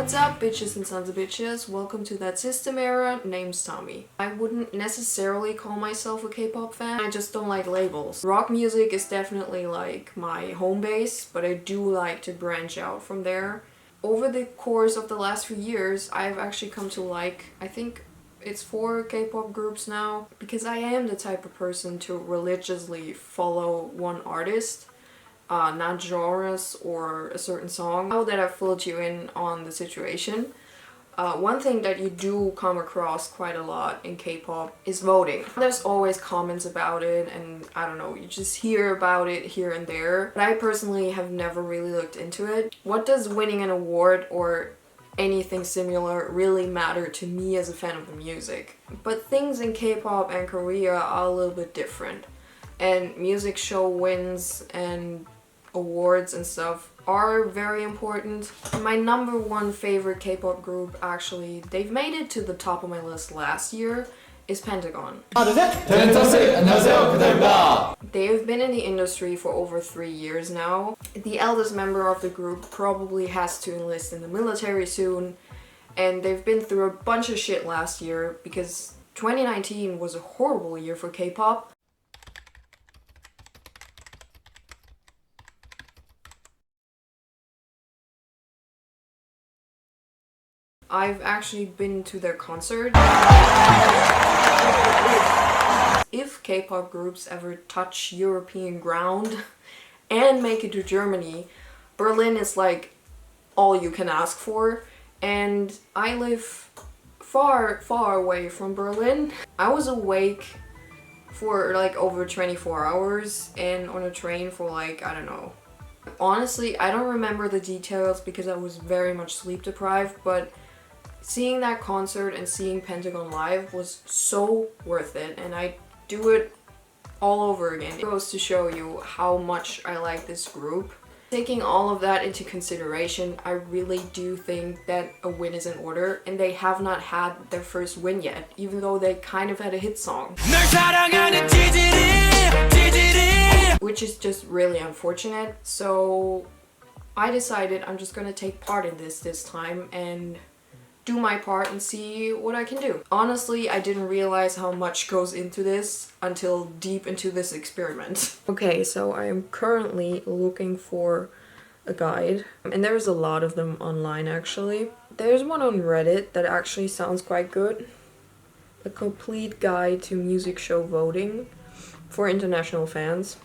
What's up, bitches and sons of bitches? Welcome to That System Era. Name's Tommy. I wouldn't necessarily call myself a K-pop fan, I just don't like labels. Rock music is definitely like my home base, but I do like to branch out from there. Over the course of the last few years, I've actually come to like, I think it's 4 K-pop groups now, because I am the type of person to religiously follow one artist. Not genres or a certain song. Now that I've filled you in on the situation, one thing that you do come across quite a lot in K-pop is voting. There's always comments about it and I don't know, you just hear about it here and there, but I personally have never really looked into it. What does winning an award or anything similar really matter to me as a fan of the music? But things in K-pop and Korea are a little bit different, and music show wins and awards and stuff are very important. My number 1 favorite K-pop group, actually, they've made it to the top of my list last year, is Pentagon. They have been in the industry for over 3 years now. The eldest member of the group probably has to enlist in the military soon, and they've been through a bunch of shit last year because 2019 was a horrible year for K-pop. I've actually been to their concert. If K-pop groups ever touch European ground and make it to Germany, Berlin is like all you can ask for. And I live far, far away from Berlin. I was awake for like over 24 hours and on a train for like, I don't know. Honestly, I don't remember the details because I was very much sleep deprived, but seeing that concert and seeing Pentagon live was so worth it, and I do it all over again. It goes to show you how much I like this group. Taking all of that into consideration, I really do think that a win is in order, and they have not had their first win yet, even though they kind of had a hit song. Which is just really unfortunate, so I decided I'm just gonna take part in this time and do my part and see what I can do. Honestly, I didn't realize how much goes into this until deep into this experiment. Okay, so I am currently looking for a guide, and there's a lot of them online actually. There's one on Reddit that actually sounds quite good. A complete guide to music show voting for international fans.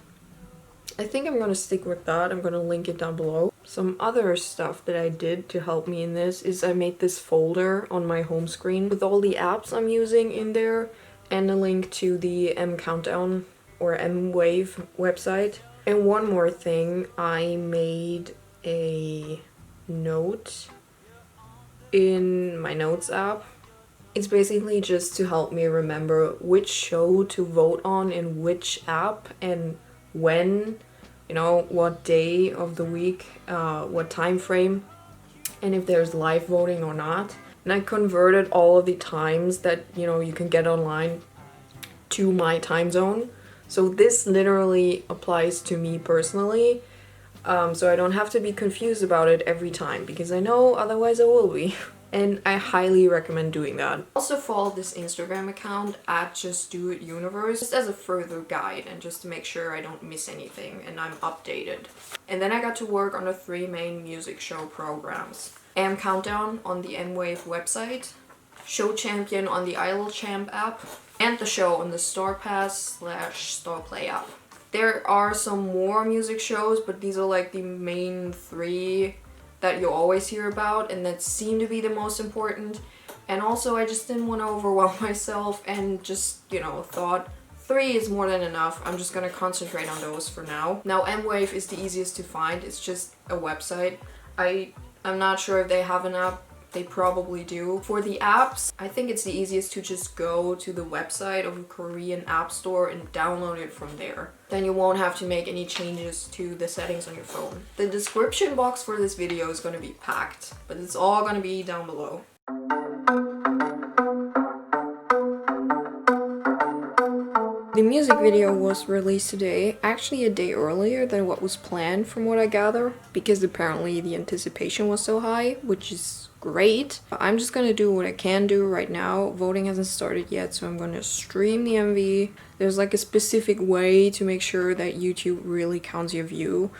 I think I'm gonna stick with that. I'm gonna link it down below. Some other stuff that I did to help me in this is I made this folder on my home screen with all the apps I'm using in there and a link to the M Countdown or M Wave website. And one more thing, I made a note in my notes app. It's basically just to help me remember which show to vote on in which app and when, you know, what day of the week, what time frame, and if there's live voting or not. And I converted all of the times that, you know, you can get online to my time zone. So this literally applies to me personally, so I don't have to be confused about it every time, because I know otherwise I will be. And I highly recommend doing that. Also follow this Instagram account at JustDoItUniverse just as a further guide and just to make sure I don't miss anything and I'm updated. And then I got to work on the 3 main music show programs. M Countdown on the M Wave website, Show Champion on the Idol Champ app, and the show on the Starpass/Starplay app. There are some more music shows, but these are like the main 3 that you always hear about and that seem to be the most important. And also I just didn't want to overwhelm myself and just, you know, thought 3 is more than enough. I'm just gonna concentrate on those for now. Now M-Wave is the easiest to find. It's just a website. I'm not sure if they have an app. They probably do. For the apps, I think it's the easiest to just go to the website of a Korean app store and download it from there. Then you won't have to make any changes to the settings on your phone. The description box for this video is going to be packed, but it's all going to be down below. The music video was released today, actually a day earlier than what was planned from what I gather, because apparently the anticipation was so high, which is great. I'm just gonna do what I can do right now. Voting hasn't started yet, so I'm gonna stream the MV. There's like a specific way to make sure that YouTube really counts your view.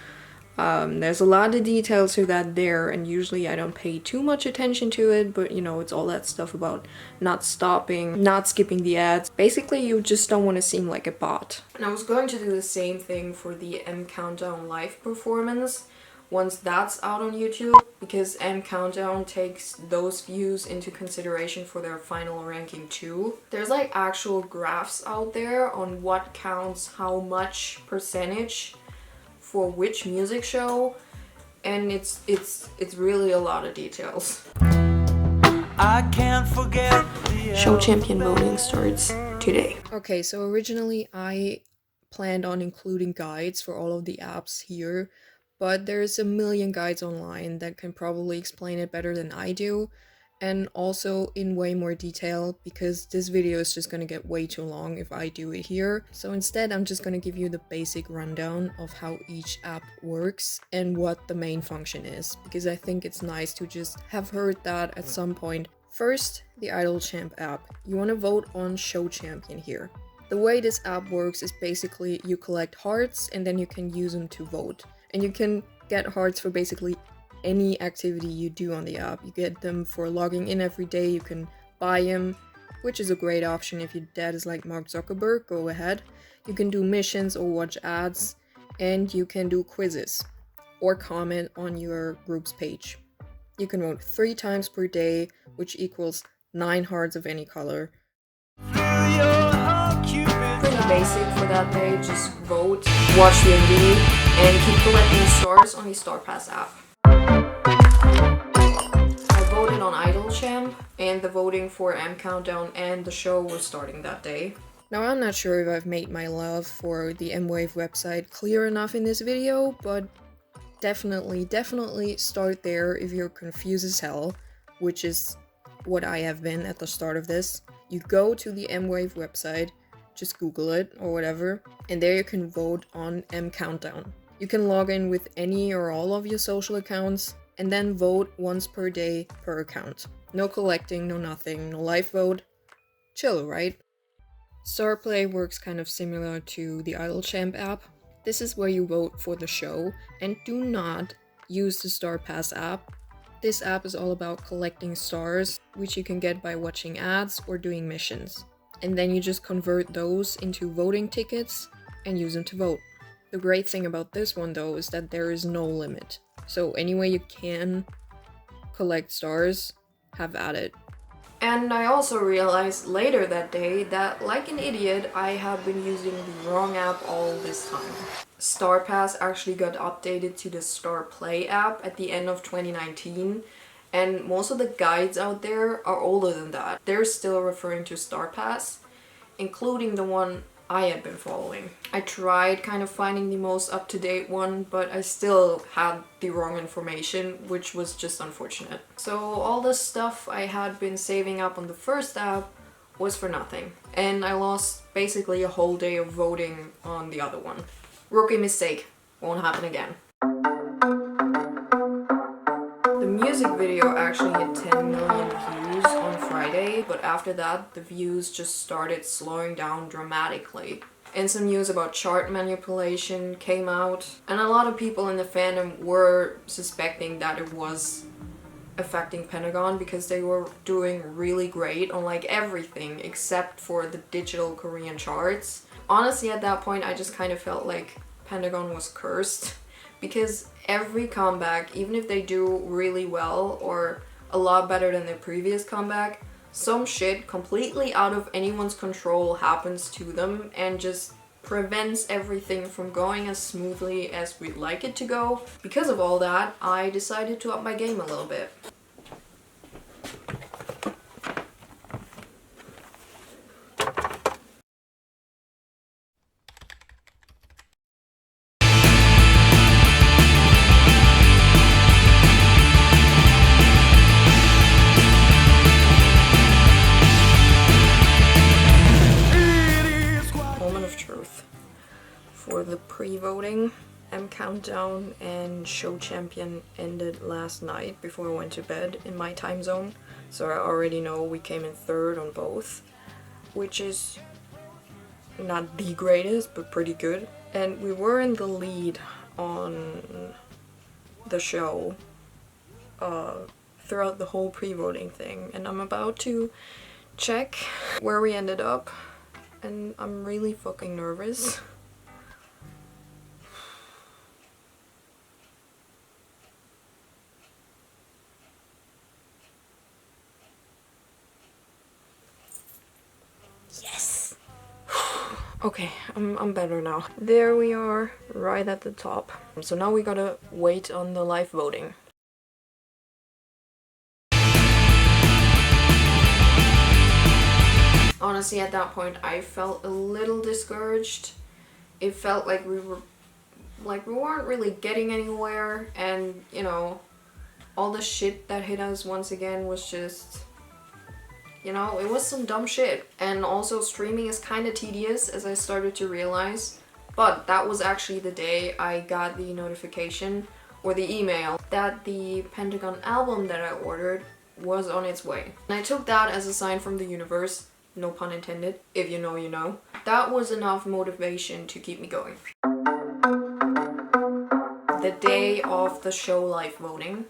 There's a lot of details to that there, and usually I don't pay too much attention to it, but you know, it's all that stuff about not stopping, not skipping the ads. Basically, you just don't want to seem like a bot. And I was going to do the same thing for the M Countdown live performance once that's out on YouTube, because M Countdown takes those views into consideration for their final ranking too. There's like actual graphs out there on what counts how much percentage for which music show, and it's really a lot of details. I can't forget the show champion voting starts today. Okay, so originally I planned on including guides for all of the apps here, but there's a million guides online that can probably explain it better than I do, and also in way more detail, because this video is just gonna get way too long if I do it here. So instead, I'm just gonna give you the basic rundown of how each app works and what the main function is, because I think it's nice to just have heard that at some point. First, the Idol Champ app. You wanna vote on Show Champion here. The way this app works is basically you collect hearts and then you can use them to vote. And you can get hearts for basically any activity you do on the app. You get them for logging in every day, you can buy them, which is a great option if your dad is like Mark Zuckerberg, go ahead. You can do missions or watch ads, and you can do quizzes or comment on your group's page. You can vote 3 times per day, which equals 9 hearts of any color. Pretty basic for that day, just vote, watch the MV, and keep collecting stars on the Star Pass app. I voted on Idol Champ, and the voting for M Countdown and the show was starting that day. Now, I'm not sure if I've made my love for the M-Wave website clear enough in this video, but definitely start there if you're confused as hell, which is what I have been at the start of this. You go to the M-Wave website, just Google it or whatever, and there you can vote on M Countdown. You can log in with any or all of your social accounts and then vote once per day per account. No collecting, no nothing, no live vote. Chill, right? Starplay works kind of similar to the Idol Champ app. This is where you vote for the show, and do not use the Star Pass app. This app is all about collecting stars, which you can get by watching ads or doing missions. And then you just convert those into voting tickets and use them to vote. The great thing about this one though is that there is no limit. So any way you can collect stars, have at it. And I also realized later that day that, like an idiot, I have been using the wrong app all this time. Star Pass actually got updated to the Starplay app at the end of 2019, and most of the guides out there are older than that. They're still referring to Star Pass, including the one I had been following. I tried kind of finding the most up-to-date one, but I still had the wrong information, which was just unfortunate. So all the stuff I had been saving up on the first app was for nothing, and I lost basically a whole day of voting on the other one. Rookie mistake, won't happen again. The music video actually hit 10 million views on Friday, but after that the views just started slowing down dramatically. And some news about chart manipulation came out, and a lot of people in the fandom were suspecting that it was affecting Pentagon because they were doing really great on like everything except for the digital Korean charts. Honestly, at that point I just kind of felt like Pentagon was cursed, because every comeback, even if they do really well or a lot better than their previous comeback, some shit completely out of anyone's control happens to them and just prevents everything from going as smoothly as we'd like it to go. Because of all that, I decided to up my game a little bit. Earth for the pre-voting. Countdown and Show Champion ended last night before I went to bed in my time zone, so I already know we came in third on both, which is not the greatest, but pretty good. And we were in the lead on the show throughout the whole pre-voting thing, and I'm about to check where we ended up, and I'm really fucking nervous. Yes! Okay, I'm better now. There we are, right at the top. So now we gotta wait on the live voting. Honestly, at that point, I felt a little discouraged. It felt like we weren't really getting anywhere, and you know, all the shit that hit us once again was just, you know, it was some dumb shit. And also streaming is kind of tedious, as I started to realize. But that was actually the day I got the notification or the email that the Pentagon album that I ordered was on its way. And I took that as a sign from the universe, no pun intended, if you know, you know. That was enough motivation to keep me going. The day of the show live voting.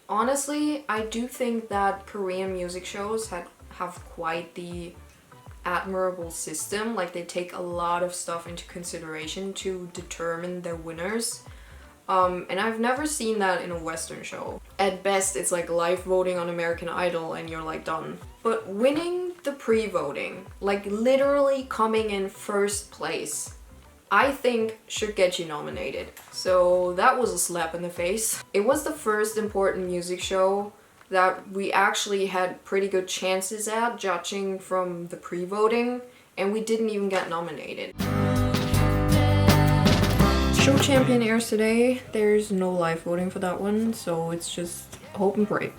Honestly, I do think that Korean music shows have quite the admirable system. Like, they take a lot of stuff into consideration to determine their winners. And I've never seen that in a Western show. At best, it's like live voting on American Idol and you're like done. But winning the pre-voting, like literally coming in first place, I think should get you nominated. So that was a slap in the face. It was the first important music show that we actually had pretty good chances at, judging from the pre-voting, and we didn't even get nominated. Show Champion airs today. There's no live voting for that one, so it's just hope and pray.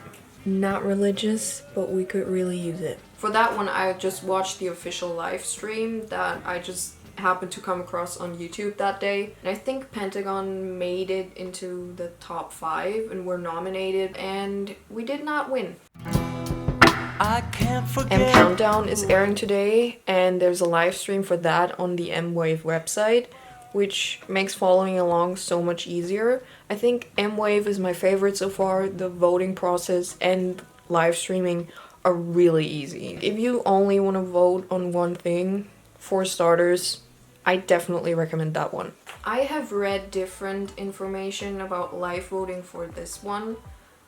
Not religious, but we could really use it. For that one, I just watched the official live stream that I just happened to come across on YouTube that day. And I think Pentagon made it into the top 5 and were nominated, and we did not win. I can't forget. Countdown is airing today, and there's a live stream for that on the M-Wave website, which makes following along so much easier. I think M-Wave is my favorite so far. The voting process and live streaming are really easy. If you only want to vote on one thing, for starters, I definitely recommend that one. I have read different information about live voting for this one.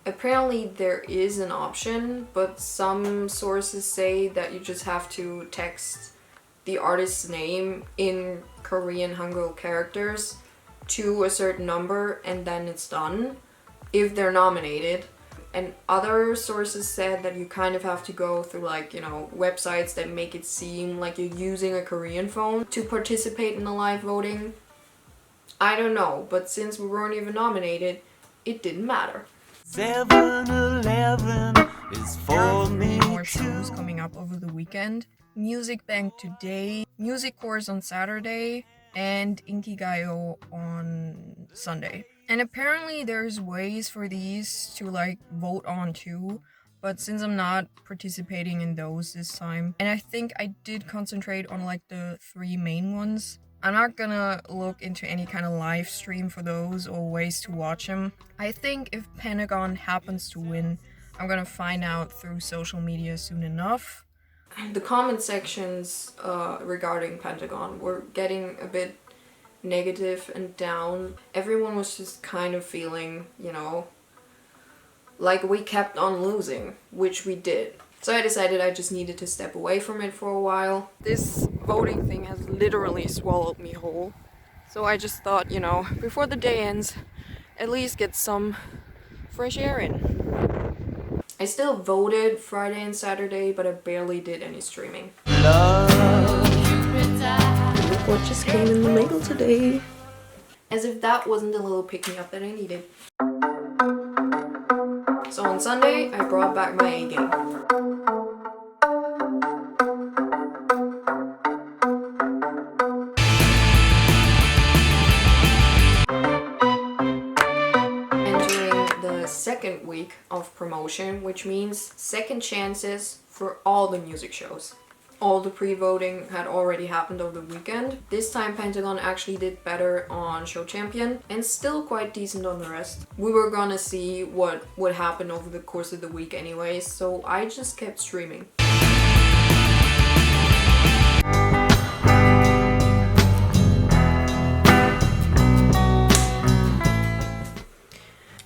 Apparently there is an option, but some sources say that you just have to text the artist's name in Korean Hangul characters to a certain number and then it's done if they're nominated. And other sources said that you kind of have to go through, like, you know, websites that make it seem like you're using a Korean phone to participate in the live voting. I don't know, but since we weren't even nominated, it didn't matter. 7-Eleven is for me. More shows coming up over the weekend. Music Bank today, Music Course on Saturday, and Inkigayo on Sunday. And apparently there's ways for these to like vote on too, but since I'm not participating in those this time, and I think I did concentrate on like the 3 main ones, I'm not gonna look into any kind of live stream for those or ways to watch them. I think if Pentagon happens to win, I'm gonna find out through social media soon enough. The comment sections regarding Pentagon were getting a bit negative and down. Everyone was just kind of feeling, you know, like we kept on losing, which we did. So I decided I just needed to step away from it for a while. This voting thing has literally swallowed me whole. So I just thought, you know, before the day ends, at least get some fresh air in. I still voted Friday and Saturday, but I barely did any streaming. Look what just came in the mail today. As if that wasn't the little pick-me-up that I needed. So on Sunday, I brought back my A game. Entering the second week of promotion, which means second chances for all the music shows. All the pre-voting had already happened over the weekend. This time Pentagon actually did better on Show Champion and still quite decent on the rest. We were gonna see what would happen over the course of the week anyways, so I just kept streaming.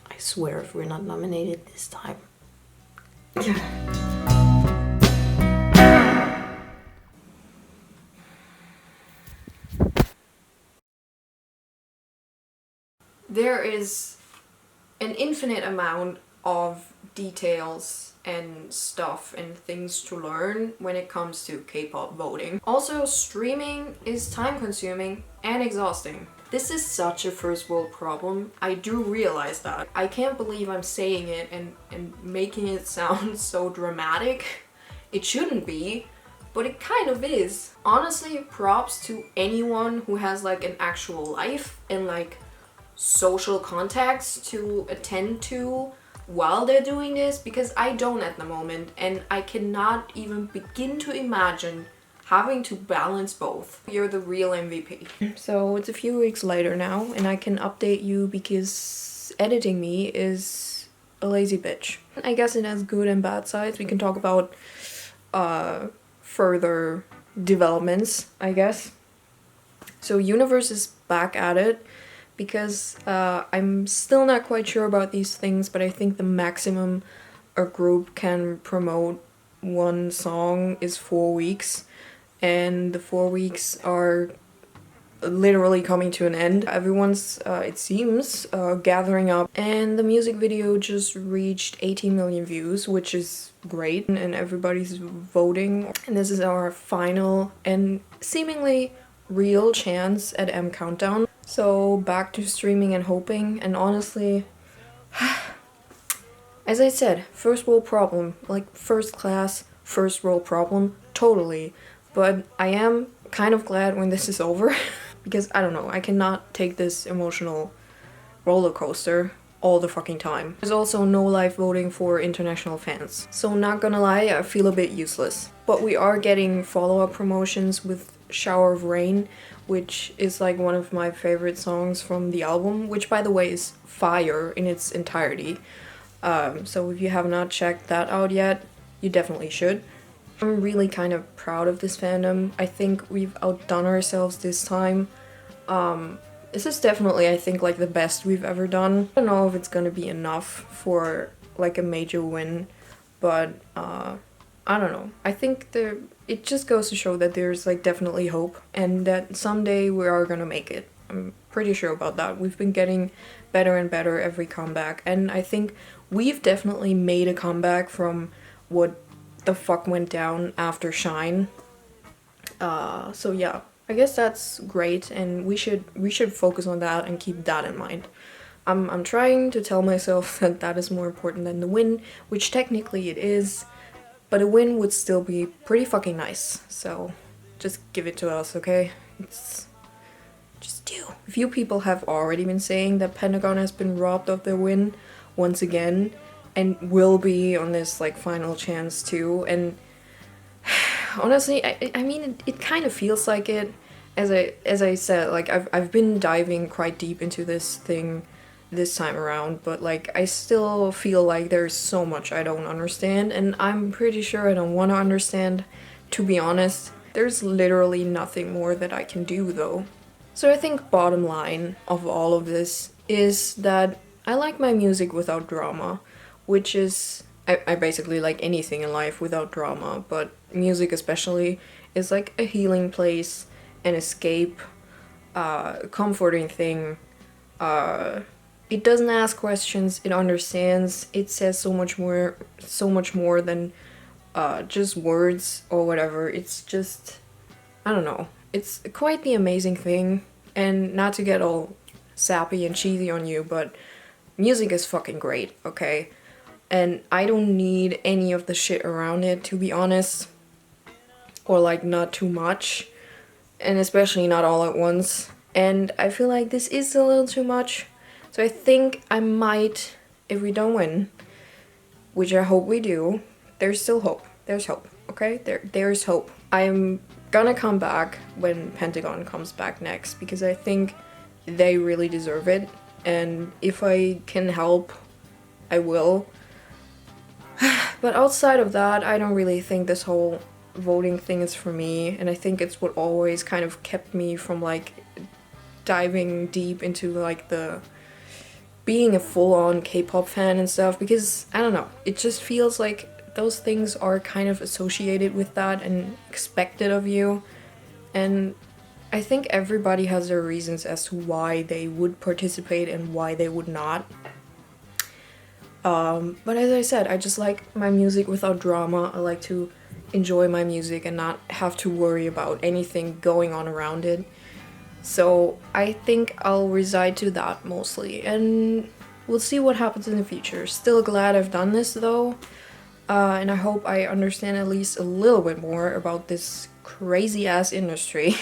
I swear if we're not nominated this time. There is an infinite amount of details and stuff and things to learn when it comes to K-pop voting. Also, streaming is time-consuming and exhausting. This is such a first world problem. I do realize that. I can't believe I'm saying it and making it sound so dramatic. It shouldn't be, but it kind of is. Honestly, props to anyone who has like an actual life and like social contacts to attend to while they're doing this, because I don't at the moment, and I cannot even begin to imagine having to balance both. You're the real MVP. So it's a few weeks later now and I can update you because editing me is a lazy bitch. I guess it has good and bad sides. We can talk about further developments, I guess. So Universe is back at it because I'm still not quite sure about these things, but I think the maximum a group can promote one song is 4 weeks, and the 4 weeks are literally coming to an end. Everyone's, it seems, gathering up, and the music video just reached 18 million views, which is great, and everybody's voting, and this is our final and seemingly real chance at M Countdown. So back to streaming and hoping, and honestly, as I said, first world problem, like first class, first world problem, totally. But I am kind of glad when this is over because I don't know, I cannot take this emotional roller coaster all the fucking time. There's also no live voting for international fans, so not gonna lie, I feel a bit useless. But we are getting follow-up promotions with Shower of Rain, which is like one of my favorite songs from the album, which by the way is fire in its entirety. So if you have not checked that out yet, you definitely should. I'm really kind of proud of this fandom. I think we've outdone ourselves this time. This is definitely, I think, like the best we've ever done. I don't know if it's gonna be enough for like a major win, but I don't know. I think it just goes to show that there's like definitely hope and that someday we are gonna make it. I'm pretty sure about that. We've been getting better and better every comeback, and I think we've definitely made a comeback from what the fuck went down after Shine. So yeah, I guess that's great, and we should focus on that and keep that in mind. I'm trying to tell myself that that is more important than the win, which technically it is, but a win would still be pretty fucking nice. So just give it to us, okay? It's just do. A few people have already been saying that Pentagon has been robbed of their win once again and will be on this like final chance too, and honestly, I mean, it kind of feels like it. As I said, like I've been diving quite deep into this thing this time around, but like I still feel like there's so much I don't understand, and I'm pretty sure I don't want to understand, to be honest. There's literally nothing more that I can do though. So I think bottom line of all of this is that I like my music without drama, which is I basically like anything in life without drama, but music especially is like a healing place, an escape, comforting thing. It doesn't ask questions, it understands, it says so much more than just words or whatever. It's just, I don't know, it's quite the amazing thing. And not to get all sappy and cheesy on you, but music is fucking great, okay? And I don't need any of the shit around it, to be honest. Or like not too much. And especially not all at once. And I feel like this is a little too much. So I think I might, if we don't win, which I hope we do, there's still hope. There's hope, okay? There's hope. I'm gonna come back when Pentagon comes back next because I think they really deserve it. And if I can help, I will. But outside of that, I don't really think this whole voting thing is for me, and I think it's what always kind of kept me from like diving deep into like the being a full-on K-pop fan and stuff, because I don't know, it just feels like those things are kind of associated with that and expected of you, and I think everybody has their reasons as to why they would participate and why they would not. But as I said, I just like my music without drama. I like to enjoy my music and not have to worry about anything going on around it. So I think I'll reside to that mostly, and we'll see what happens in the future. Still glad I've done this though, and I hope I understand at least a little bit more about this crazy ass industry.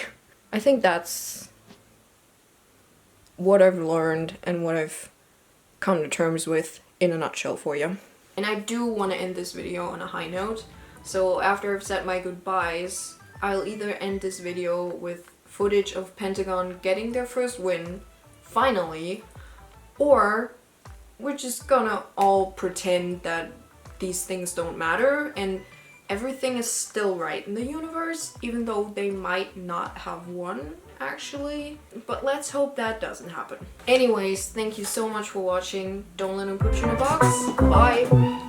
I think that's what I've learned and what I've come to terms with in a nutshell for you. And I do want to end this video on a high note. So after I've said my goodbyes, I'll either end this video with footage of Pentagon getting their first win, finally, or we're just gonna all pretend that these things don't matter and everything is still right in the universe, even though they might not have won, actually. But let's hope that doesn't happen. Anyways, thank you so much for watching. Don't let them put you in a box. Bye!